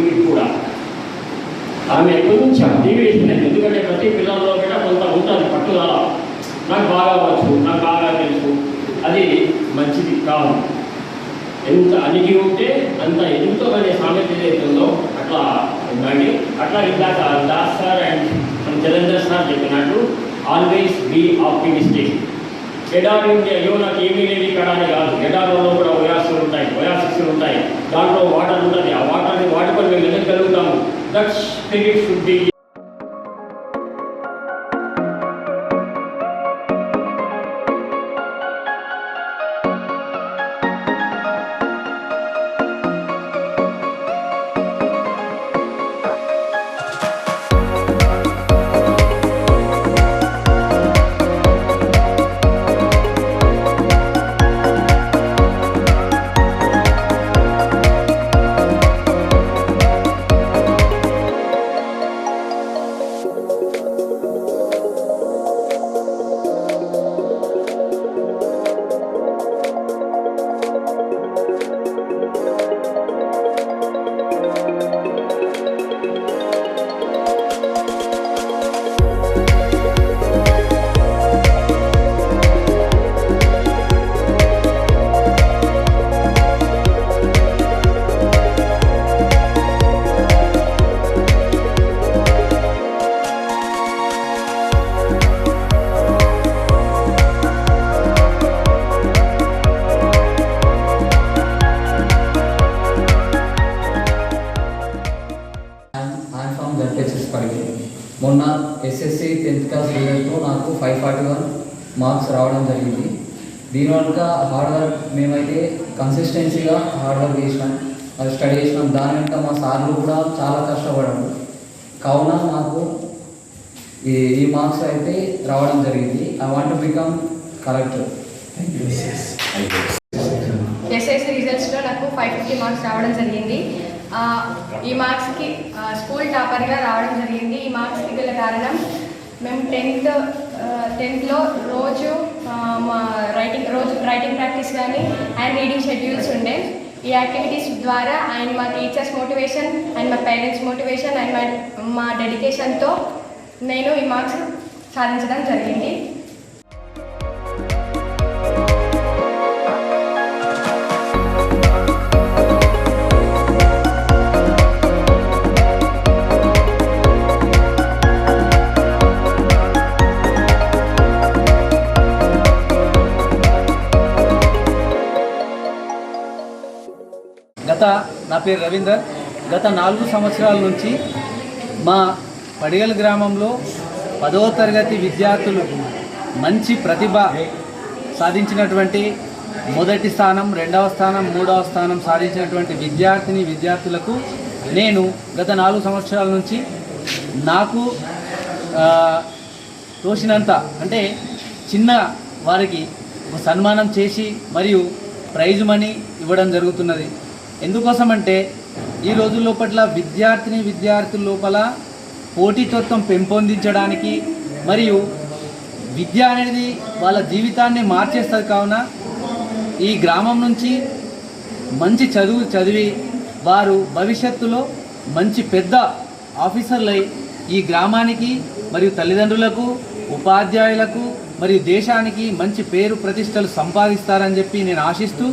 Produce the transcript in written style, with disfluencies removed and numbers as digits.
స్కూల్కి కూడా. ఆమె కొంచెం డీవియేషన్ అయింది, ఎందుకంటే ప్రతి పిల్లల్లో కూడా కొంత ఉంటుంది పట్టుదల, నాకు బాగా వచ్చు, నాకు బాగా తెలుసు, అది మంచిది కాదు. ఎంత అణిగి ఉంటే అంత ఎదుగుతో అనే సామెత ఏదైతుందో అట్లా ఉండండి. అట్లా ఇందాక Das sir and Jalandhar sir చెప్పినట్టు ఆల్వేస్ బీ ఆప్టిమిస్టిక్. ఎడారి ఉంటే అయ్యో నాకు ఏమీ లేదు ఇక్కడ అని కాదు, ఎడారులో కూడా ఓయాసిస్లు ఉంటాయి, ఓయాసిస్లు ఉంటాయి, దాంట్లో వాటర్ ఉంటుంది, ఆ వాటర్ని వాడుకొని మేము వెళ్ళగలుగుతాము. That spirit should be. మొన్న ఎస్ఎస్సి 10th క్లాస్ రిజల్ట్లో నాకు 541 మార్క్స్ రావడం జరిగింది. దీని వల్ల హార్డ్ వర్క్ మేమైతే కన్సిస్టెన్సీగా హార్డ్ వర్క్ చేసినాం, అది స్టడీ చేసినాం. దాని వెంట మా సార్లు కూడా చాలా కష్టపడారు, కావున నాకు ఈ మార్క్స్ అయితే రావడం జరిగింది. I want to become collector. SSC రిజల్ట్స్లో నాకు 550 మార్క్స్ రావడం జరిగింది. ఈ మార్క్స్కి స్కూల్ టాపర్గా రావడం జరిగింది. ఈ మార్క్స్కి గల కారణం మేము 10th రోజు మా రైటింగ్ ప్రాక్టీస్ కానీ అండ్ రీడింగ్ షెడ్యూల్స్ ఉండే. ఈ యాక్టివిటీస్ ద్వారా అండ్ మా టీచర్స్ మోటివేషన్ అండ్ మా పేరెంట్స్ మోటివేషన్ అండ్ మా డెడికేషన్తో నేను ఈ మార్క్స్ సాధించడం జరిగింది. నా పేరు రవీందర్. గత 4 సంవత్సరాల నుంచి మా పడిగల్ గ్రామంలో 10వ తరగతి విద్యార్థులు మంచి ప్రతిభ సాధించినటువంటి మొదటి స్థానం, 2వ స్థానం, 3వ స్థానం సాధించినటువంటి విద్యార్థులకు నేను గత 4 సంవత్సరాల నుంచి నాకు తోచినంత అంటే చిన్న వారికి సన్మానం చేసి మరియు ప్రైజ్ మనీ ఇవ్వడం జరుగుతున్నది. ఎందుకోసమంటే ఈ రోజుల్లో పట్ల విద్యార్థుల లోపల పోటీతత్వం పెంపొందించడానికి మరియు విద్య అనేది వాళ్ళ జీవితాన్ని మార్చేస్తుంది. కావున ఈ గ్రామం నుంచి మంచి చదివి వారు భవిష్యత్తులో మంచి పెద్ద ఆఫీసర్లై ఈ గ్రామానికి మరియు తల్లిదండ్రులకు, ఉపాధ్యాయులకు మరియు దేశానికి మంచి పేరు ప్రతిష్టలు సంపాదిస్తారని చెప్పి నేను ఆశిస్తూ